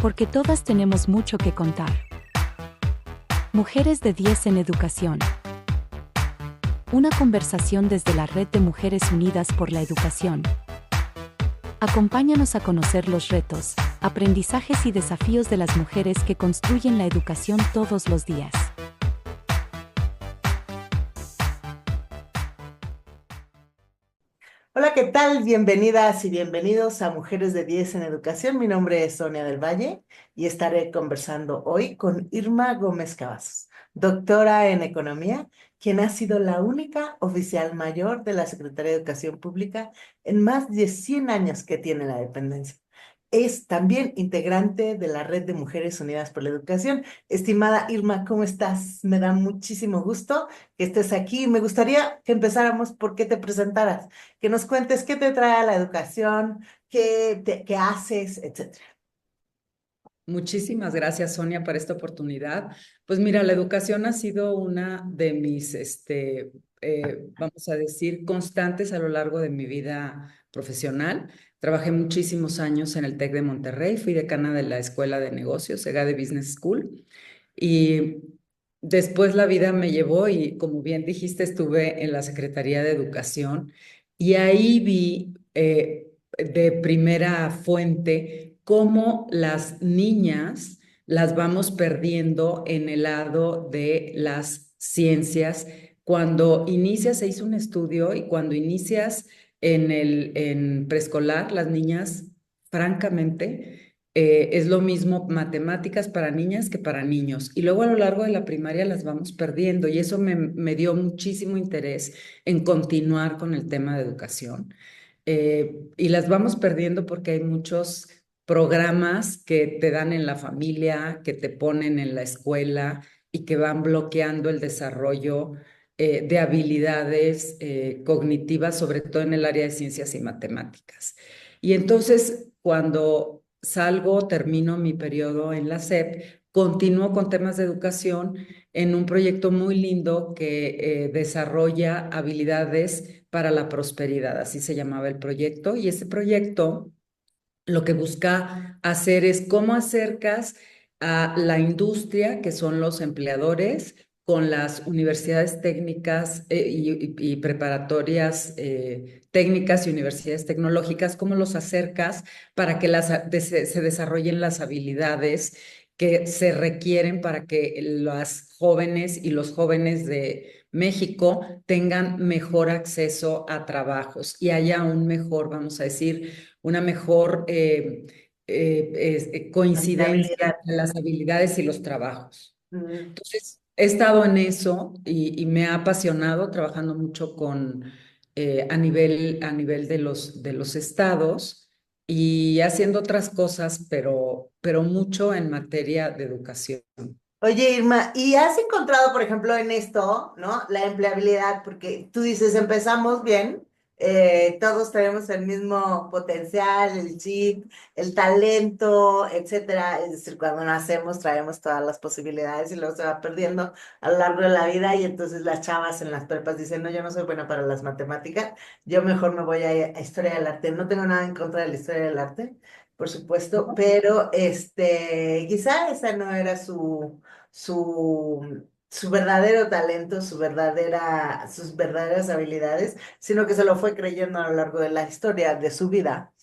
porque todas tenemos mucho que contar. Mujeres de 10 en Educación. Una conversación desde la Red de Mujeres Unidas por la Educación. Acompáñanos a conocer los retos, aprendizajes y desafíos de las mujeres que construyen la educación todos los días. Hola, ¿qué tal? Bienvenidas y bienvenidos a Mujeres de 10 en Educación. Mi nombre es Sonia del Valle y estaré conversando hoy con Irma Gómez Cavazos, doctora en Economía, quien ha sido la única oficial mayor de la Secretaría de Educación Pública en más de 100 años que tiene la dependencia. Es también integrante de la Red de Mujeres Unidas por la Educación. Estimada Irma, ¿cómo estás? Me da muchísimo gusto que estés aquí. Me gustaría que empezáramos por qué te presentaras, que nos cuentes qué te trae a la educación, qué haces, etcétera. Muchísimas gracias, Sonia, por esta oportunidad. Pues mira, la educación ha sido una de mis, vamos a decir, constantes a lo largo de mi vida profesional. Trabajé muchísimos años en el TEC de Monterrey, fui decana de la Escuela de Negocios, EGADE Business School, y después la vida me llevó y, como bien dijiste, estuve en la Secretaría de Educación y ahí vi de primera fuente cómo las niñas las vamos perdiendo en el lado de las ciencias. Cuando inicias, se hizo un estudio y cuando inicias en preescolar, las niñas, francamente, es lo mismo matemáticas para niñas que para niños. Y luego a lo largo de la primaria las vamos perdiendo y eso me dio muchísimo interés en continuar con el tema de educación. Y las vamos perdiendo porque hay muchos programas que te dan en la familia, que te ponen en la escuela y que van bloqueando el desarrollo de habilidades cognitivas, sobre todo en el área de ciencias y matemáticas. Y entonces, cuando salgo, termino mi periodo en la SEP, continúo con temas de educación en un proyecto muy lindo que desarrolla habilidades para la prosperidad, así se llamaba el proyecto, y ese proyecto lo que busca hacer es cómo acercas a la industria, que son los empleadores, con las universidades técnicas y preparatorias técnicas y universidades tecnológicas, cómo los acercas para que se desarrollen las habilidades que se requieren para que las jóvenes y los jóvenes de México tengan mejor acceso a trabajos y haya un mejor, vamos a decir, una mejor coincidencia Habilidad. entre las habilidades y los trabajos. Mm. Entonces, he estado en eso y me ha apasionado trabajando mucho a nivel de los estados y haciendo otras cosas, pero mucho en materia de educación. Oye, Irma, ¿y has encontrado, por ejemplo, en esto, ¿no? La empleabilidad, porque tú dices, empezamos bien, todos tenemos el mismo potencial, el chip, el talento, etcétera. Es decir, cuando nacemos traemos todas las posibilidades y luego se va perdiendo a lo largo de la vida y entonces las chavas en las prepas dicen, no, yo no soy buena para las matemáticas, yo mejor me voy a historia del arte. No tengo nada en contra de la historia del arte, por supuesto, pero quizá esa no era su verdadero talento, sus verdaderas habilidades, sino que se lo fue creyendo a lo largo de la historia de su vida.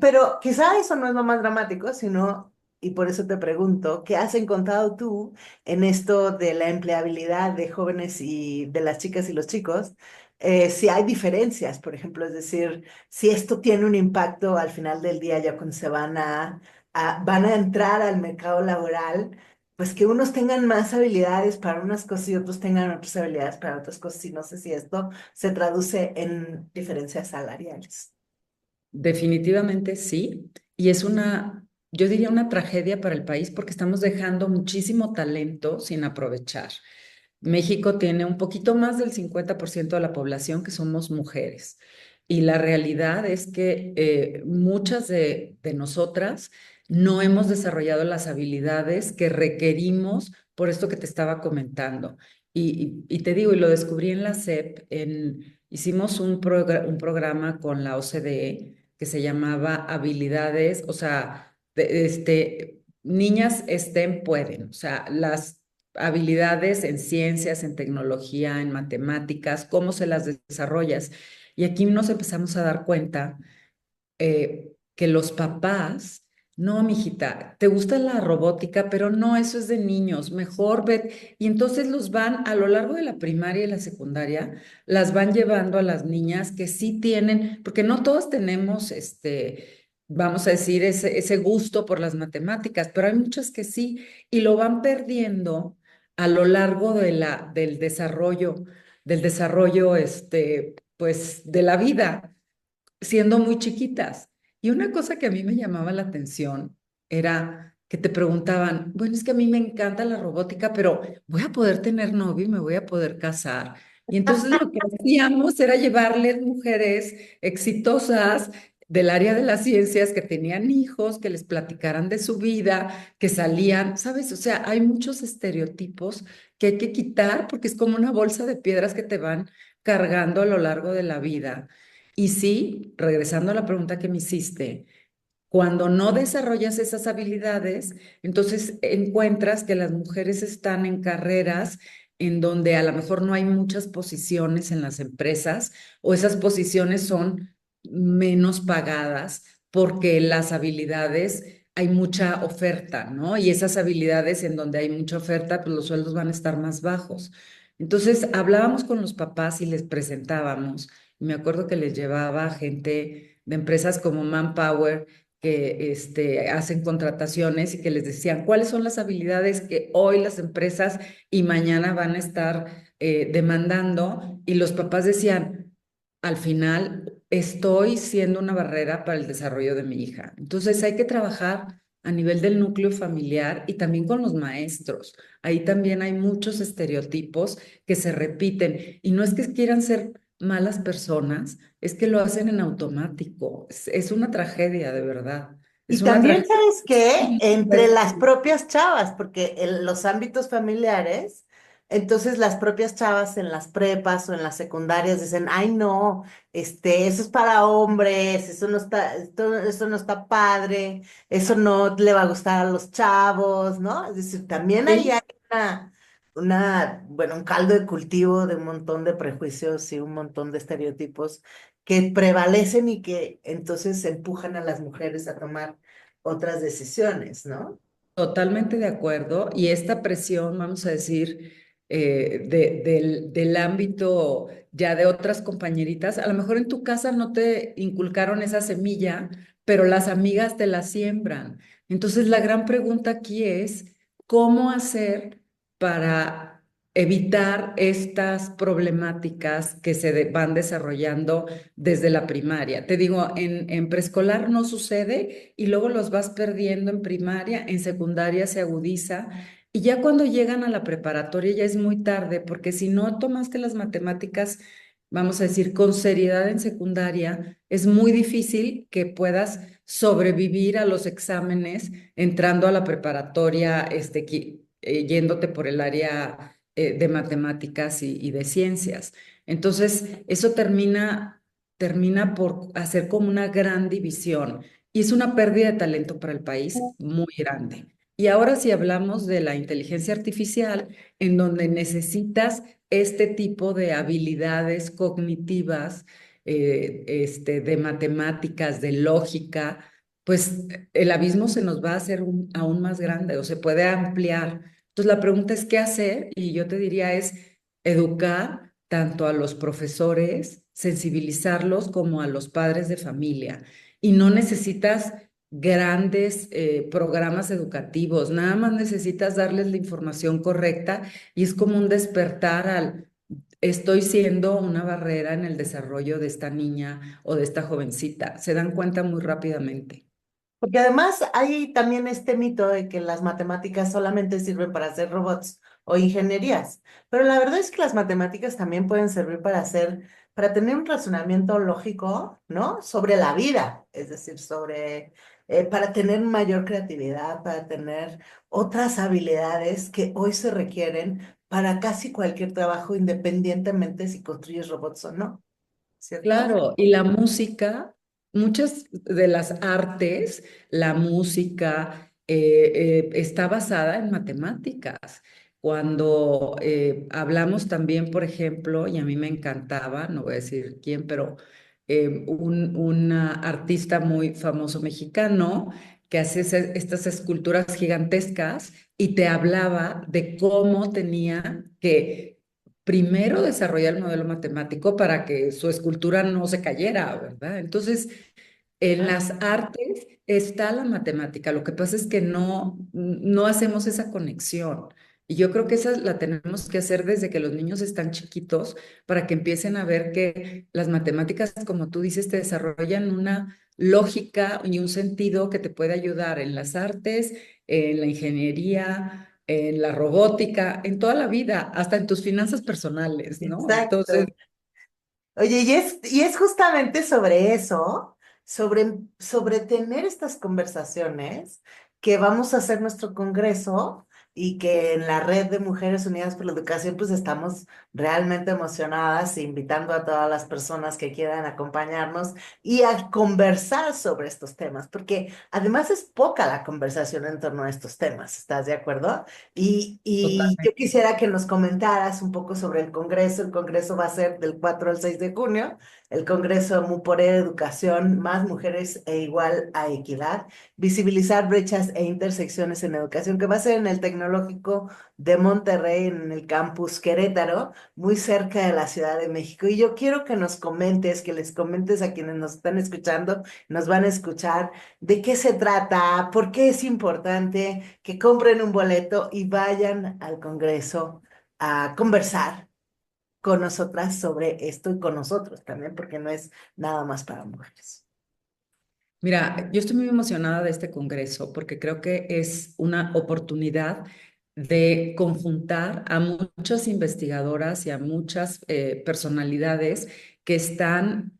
Pero quizá eso no es lo más dramático, sino, y por eso te pregunto, ¿qué has encontrado tú en esto de la empleabilidad de jóvenes y de las chicas y los chicos? Si hay diferencias, por ejemplo, es decir, si esto tiene un impacto al final del día ya cuando van a entrar al mercado laboral, pues que unos tengan más habilidades para unas cosas y otros tengan otras habilidades para otras cosas. Y no sé si esto se traduce en diferencias salariales. Definitivamente sí. Y es yo diría una tragedia para el país porque estamos dejando muchísimo talento sin aprovechar. México tiene un poquito más del 50% de la población que somos mujeres. Y la realidad es que muchas de nosotras no hemos desarrollado las habilidades que requerimos por esto que te estaba comentando. Y te digo, y lo descubrí en la SEP, hicimos un programa con la OCDE que se llamaba Habilidades, o sea, niñas estén, pueden. O sea, las habilidades en ciencias, en tecnología, en matemáticas, cómo se las desarrollas. Y aquí nos empezamos a dar cuenta que los papás, no, mijita, te gusta la robótica, pero no, eso es de niños, mejor ve. Y entonces los van a lo largo de la primaria y la secundaria, las van llevando a las niñas que sí tienen, porque no todos tenemos vamos a decir, ese gusto por las matemáticas, pero hay muchas que sí, y lo van perdiendo a lo largo de del desarrollo, pues, de la vida siendo muy chiquitas. Y una cosa que a mí me llamaba la atención era que te preguntaban, bueno, es que a mí me encanta la robótica, pero voy a poder tener novio y me voy a poder casar. Y entonces lo que hacíamos era llevarles mujeres exitosas del área de las ciencias que tenían hijos, que les platicaran de su vida, que salían, ¿sabes? O sea, hay muchos estereotipos que hay que quitar porque es como una bolsa de piedras que te van cargando a lo largo de la vida. Y sí, regresando a la pregunta que me hiciste, cuando no desarrollas esas habilidades, entonces encuentras que las mujeres están en carreras en donde a lo mejor no hay muchas posiciones en las empresas o esas posiciones son menos pagadas porque las habilidades, hay mucha oferta, ¿no? Y esas habilidades en donde hay mucha oferta, pues los sueldos van a estar más bajos. Entonces hablábamos con los papás y les presentábamos. Y me acuerdo que les llevaba gente de empresas como Manpower que hacen contrataciones y que les decían cuáles son las habilidades que hoy las empresas y mañana van a estar demandando. Y los papás decían, al final estoy siendo una barrera para el desarrollo de mi hija. Entonces hay que trabajar a nivel del núcleo familiar y también con los maestros. Ahí también hay muchos estereotipos que se repiten y no es que quieran ser malas personas, es que lo hacen en automático. Es una tragedia, de verdad. Es Y una también, tragedia. ¿sabes qué? Entre las propias chavas, porque en los ámbitos familiares, entonces las propias chavas en las prepas o en las secundarias dicen, ay no, eso es para hombres, eso no está, eso no está padre, eso no le va a gustar a los chavos, ¿no? Es decir, también ahí Sí, hay bueno, un caldo de cultivo de un montón de prejuicios y un montón de estereotipos que prevalecen y que entonces empujan a las mujeres a tomar otras decisiones, ¿no? totalmente de acuerdo. Y esta presión, vamos a decir, del ámbito ya de otras compañeritas, a lo mejor en tu casa no te inculcaron esa semilla, pero las amigas te la siembran. Entonces, la gran pregunta aquí es, ¿cómo hacer para evitar estas problemáticas que van desarrollando desde la primaria? Te digo, en preescolar no sucede y luego los vas perdiendo en primaria, en secundaria se agudiza y ya cuando llegan a la preparatoria ya es muy tarde, porque si no tomaste las matemáticas, vamos a decir, con seriedad en secundaria, es muy difícil que puedas sobrevivir a los exámenes entrando a la preparatoria, yéndote por el área de matemáticas y de ciencias. Entonces, eso termina por hacer como una gran división y es una pérdida de talento para el país muy grande. Y ahora si hablamos de la inteligencia artificial, en donde necesitas este tipo de habilidades cognitivas, de matemáticas, de lógica, pues el abismo se nos va a hacer aún más grande o se puede ampliar. Entonces la pregunta es, ¿qué hacer? Y yo te diría es educar tanto a los profesores, sensibilizarlos como a los padres de familia. Y no necesitas grandes programas educativos, nada más necesitas darles la información correcta y es como un despertar al, estoy siendo una barrera en el desarrollo de esta niña o de esta jovencita. Se dan cuenta muy rápidamente. Porque además hay también este mito de que las matemáticas solamente sirven para hacer robots o ingenierías, pero la verdad es que las matemáticas también pueden servir para tener un razonamiento lógico, ¿no? Sobre la vida, es decir, para tener mayor creatividad, para tener otras habilidades que hoy se requieren para casi cualquier trabajo, independientemente si construyes robots o no, ¿cierto? Claro, y la música, muchas de las artes, la música, está basada en matemáticas. Cuando hablamos también, por ejemplo, y a mí me encantaba, no voy a decir quién, pero un artista muy famoso mexicano que hace estas esculturas gigantescas y te hablaba de cómo tenía que primero desarrollar el modelo matemático para que su escultura no se cayera, ¿verdad? Entonces, en Ah, las artes está la matemática, lo que pasa es que no hacemos esa conexión. Y yo creo que esa la tenemos que hacer desde que los niños están chiquitos para que empiecen a ver que las matemáticas, como tú dices, te desarrollan una lógica y un sentido que te puede ayudar en las artes, en la ingeniería, en la robótica, en toda la vida, hasta en tus finanzas personales, ¿no? Entonces, exacto. Oye, y es justamente sobre eso, sobre tener estas conversaciones que vamos a hacer nuestro congreso y que en la red de Mujeres Unidas por la Educación pues estamos realmente emocionadas, invitando a todas las personas que quieran acompañarnos y a conversar sobre estos temas, porque además es poca la conversación en torno a estos temas, ¿estás de acuerdo? Y yo totalmente. quisiera que nos comentaras un poco sobre el Congreso. El Congreso va a ser del 4 al 6 de junio. El Congreso MUPORE Educación, más mujeres e igual a equidad. Visibilizar brechas e intersecciones en educación, que va a ser en el Tecnológico de Monterrey, en el campus Querétaro, muy cerca de la Ciudad de México. Y yo quiero que nos comentes, que les comentes a quienes nos están escuchando, nos van a escuchar de qué se trata, por qué es importante que compren un boleto y vayan al Congreso a conversar con nosotras sobre esto y con nosotros también, porque no es nada más para mujeres. Mira, yo estoy muy emocionada de este congreso porque creo que es una oportunidad de conjuntar a muchas investigadoras y a muchas personalidades que están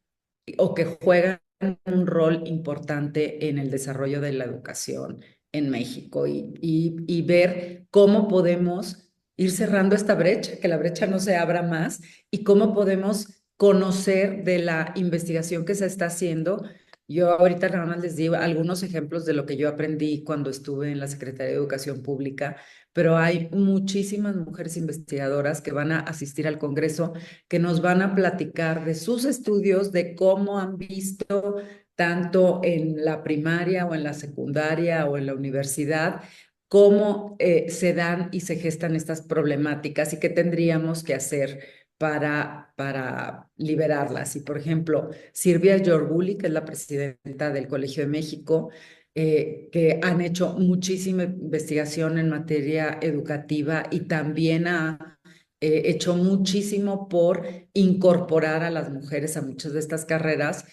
o que juegan un rol importante en el desarrollo de la educación en México y ver cómo podemos ir cerrando esta brecha, que la brecha no se abra más y cómo podemos conocer de la investigación que se está haciendo. Yo ahorita nada más les digo algunos ejemplos de lo que yo aprendí cuando estuve en la Secretaría de Educación Pública, pero hay muchísimas mujeres investigadoras que van a asistir al Congreso, que nos van a platicar de sus estudios, de cómo han visto tanto en la primaria o en la secundaria o en la universidad, cómo se dan y se gestan estas problemáticas y qué tendríamos que hacer para liberarlas. Y, por ejemplo, Silvia Yorbuli, que es la presidenta del Colegio de México, que han hecho muchísima investigación en materia educativa y también ha hecho muchísimo por incorporar a las mujeres a muchas de estas carreras.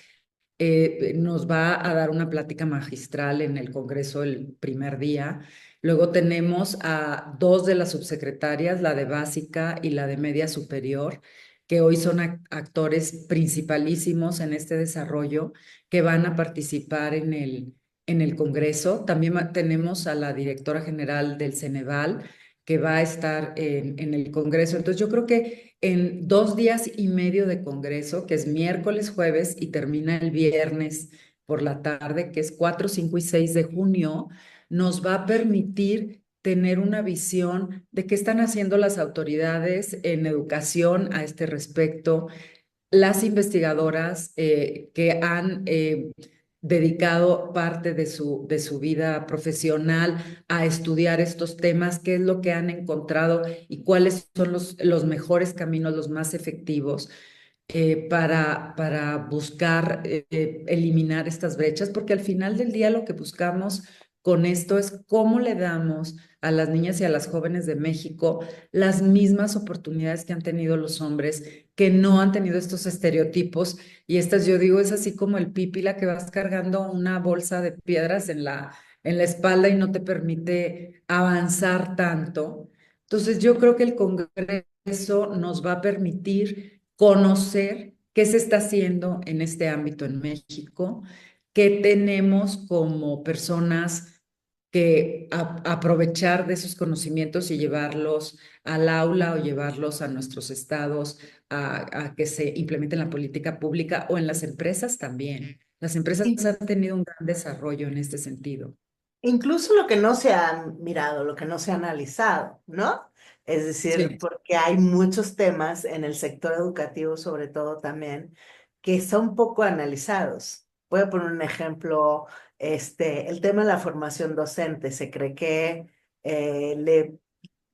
Nos va a dar una plática magistral en el Congreso el primer día. Luego tenemos a dos de las subsecretarias, la de básica y la de media superior, que hoy son actores principalísimos en este desarrollo, que van a participar en el Congreso. También tenemos a la directora general del Ceneval, que va a estar en el Congreso. Entonces, yo creo que en 2 días y medio de Congreso, que es miércoles, jueves y termina el viernes por la tarde, que es 4, 5 y 6 de junio, nos va a permitir tener una visión de qué están haciendo las autoridades en educación a este respecto, las investigadoras que han dedicado parte de su vida profesional a estudiar estos temas, qué es lo que han encontrado y cuáles son los mejores caminos, los más efectivos para buscar eliminar estas brechas, porque al final del día lo que buscamos con esto es cómo le damos a las niñas y a las jóvenes de México las mismas oportunidades que han tenido los hombres, que no han tenido estos estereotipos. Y estas, yo digo, es así como el pípila que vas cargando una bolsa de piedras en la espalda y no te permite avanzar tanto. Entonces, yo creo que el Congreso nos va a permitir conocer qué se está haciendo en este ámbito en México, qué tenemos como personas que aprovechar de esos conocimientos y llevarlos al aula o llevarlos a nuestros estados, a que se implemente en la política pública o en las empresas también. Las empresas Sí. han tenido un gran desarrollo en este sentido. Incluso lo que no se ha mirado, lo que no se ha analizado, ¿no? Es decir, Sí. porque hay muchos temas en el sector educativo, sobre todo también, que son poco analizados. Voy a poner un ejemplo, el tema de la formación docente. Se cree que le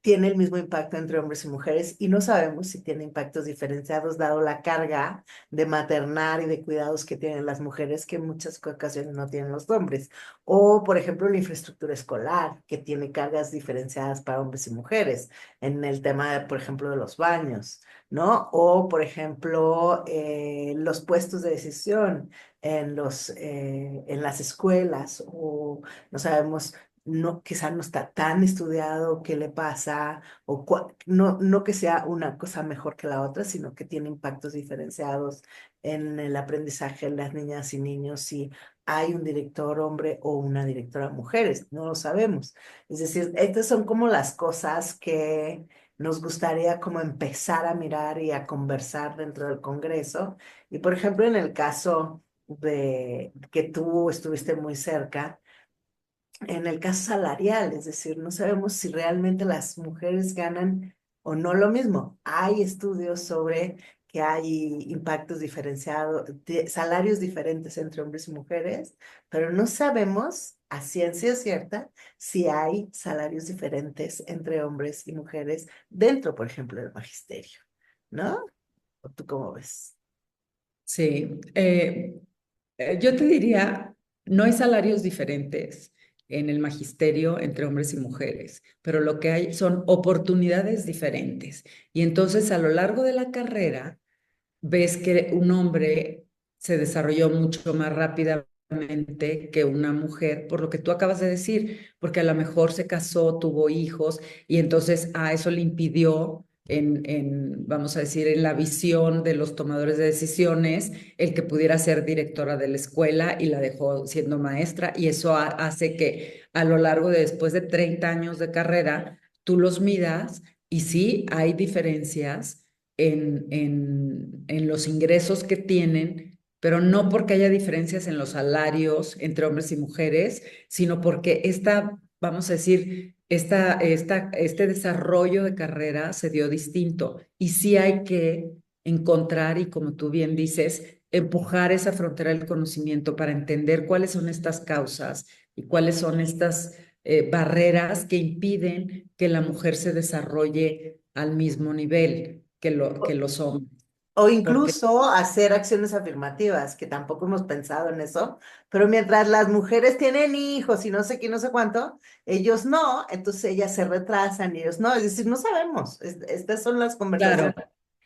tiene el mismo impacto entre hombres y mujeres y no sabemos si tiene impactos diferenciados dado la carga de maternar y de cuidados que tienen las mujeres que en muchas ocasiones no tienen los hombres. O, por ejemplo, la infraestructura escolar, que tiene cargas diferenciadas para hombres y mujeres en el tema, por ejemplo, de los baños, ¿no? O, por ejemplo, los puestos de decisión en las escuelas, o no sabemos, no, quizá no está tan estudiado qué le pasa, o no, no que sea una cosa mejor que la otra, sino que tiene impactos diferenciados en el aprendizaje de las niñas y niños, si hay un director hombre o una directora mujeres, no lo sabemos. Es decir, estas son como las cosas que nos gustaría como empezar a mirar y a conversar dentro del Congreso. Y por ejemplo, en el caso de que tú estuviste muy cerca, en el caso salarial, es decir, no sabemos si realmente las mujeres ganan o no lo mismo. Hay estudios sobre que hay impactos diferenciados, salarios diferentes entre hombres y mujeres, pero no sabemos a ciencia cierta si hay salarios diferentes entre hombres y mujeres dentro, por ejemplo, del magisterio, ¿no? ¿O tú cómo ves? Sí, yo te diría, no hay salarios diferentes en el magisterio entre hombres y mujeres, pero lo que hay son oportunidades diferentes. Y entonces a lo largo de la carrera ves que un hombre se desarrolló mucho más rápidamente que una mujer, por lo que tú acabas de decir, porque a lo mejor se casó, tuvo hijos y entonces a eso le impidió vamos a decir, en la visión de los tomadores de decisiones, el que pudiera ser directora de la escuela y la dejó siendo maestra y eso hace que a lo largo de después de 30 años de carrera, tú los midas y sí hay diferencias en los ingresos que tienen, pero no porque haya diferencias en los salarios entre hombres y mujeres, sino porque vamos a decir, este desarrollo de carrera se dio distinto. Y sí hay que encontrar, y como tú bien dices, empujar esa frontera del conocimiento para entender cuáles son estas causas y cuáles son estas barreras que impiden que la mujer se desarrolle al mismo nivel que los hombres. O Porque, incluso hacer acciones afirmativas, que tampoco hemos pensado en eso, pero mientras las mujeres tienen hijos y no sé qué, no sé cuánto, ellos no, entonces ellas se retrasan y ellos no, es decir, no sabemos. Estas son las claro, conversaciones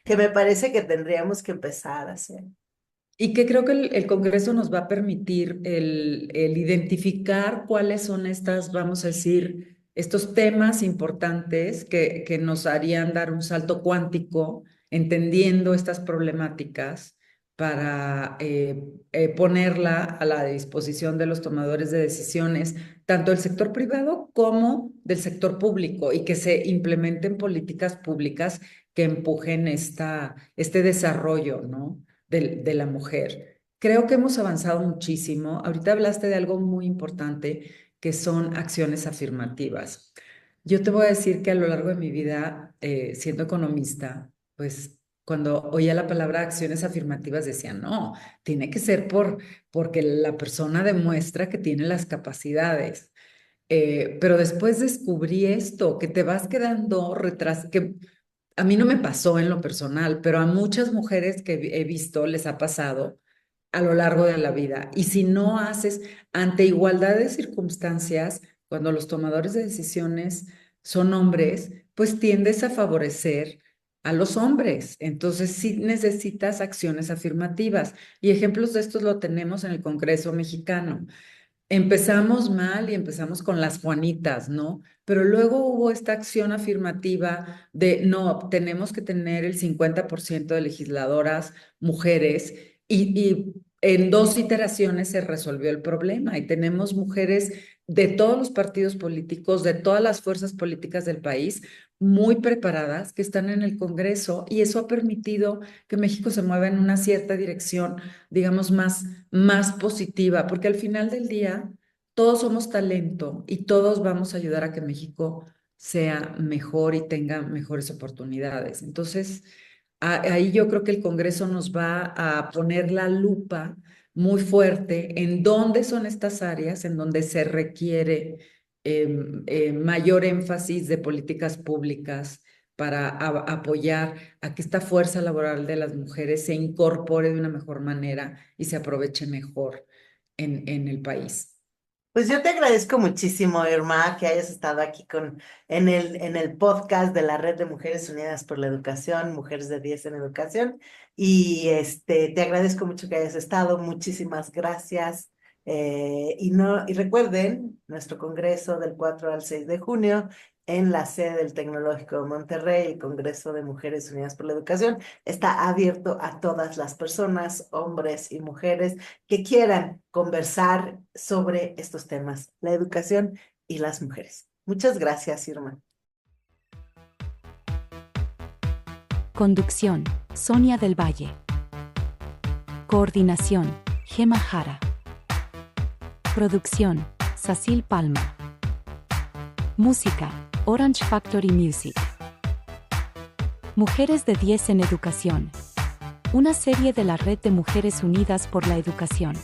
que me parece que tendríamos que empezar a hacer. y que creo que el Congreso nos va a permitir el identificar cuáles son estas, vamos a decir, estos temas importantes que nos harían dar un salto cuántico, entendiendo estas problemáticas para ponerla a la disposición de los tomadores de decisiones, tanto del sector privado como del sector público, y que se implementen políticas públicas que empujen este desarrollo, ¿no? De la mujer. Creo que hemos avanzado muchísimo. Ahorita hablaste de algo muy importante, que son acciones afirmativas. Yo te voy a decir que a lo largo de mi vida, siendo economista, pues cuando oía la palabra acciones afirmativas decía, no, tiene que ser porque la persona demuestra que tiene las capacidades. Pero después descubrí esto, que te vas quedando que a mí no me pasó en lo personal, pero a muchas mujeres que he visto les ha pasado a lo largo de la vida. Y si no haces, ante igualdad de circunstancias, cuando los tomadores de decisiones son hombres, pues tiendes a favorecer a los hombres. Entonces sí necesitas acciones afirmativas. Y ejemplos de estos lo tenemos en el Congreso mexicano. Empezamos mal y empezamos con las Juanitas, ¿no? Pero luego hubo esta acción afirmativa de, no, tenemos que tener el 50% de legisladoras mujeres y en 2 iteraciones se resolvió el problema y tenemos mujeres de todos los partidos políticos, de todas las fuerzas políticas del país, muy preparadas que están en el Congreso y eso ha permitido que México se mueva en una cierta dirección, digamos, más positiva, porque al final del día todos somos talento y todos vamos a ayudar a que México sea mejor y tenga mejores oportunidades. Entonces, ahí yo creo que el Congreso nos va a poner la lupa muy fuerte en dónde son estas áreas en donde se requiere mayor énfasis de políticas públicas para apoyar a que esta fuerza laboral de las mujeres se incorpore de una mejor manera y se aproveche mejor en el país. Pues yo te agradezco muchísimo, Irma, que hayas estado aquí en el podcast de la Red de Mujeres Unidas por la Educación, Mujeres de 10 en Educación. Y te agradezco mucho que hayas estado. Muchísimas gracias. Y recuerden, nuestro congreso del 4 al 6 de junio en la sede del Tecnológico de Monterrey, el Congreso de Mujeres Unidas por la Educación, está abierto a todas las personas, hombres y mujeres que quieran conversar sobre estos temas, la educación y las mujeres. Muchas gracias, Irma. Conducción, Sonia del Valle. Coordinación, Gema Jara. Producción, Cecil Palma. Música, Orange Factory Music. Mujeres de 10 en Educación. Una serie de la Red de Mujeres Unidas por la Educación.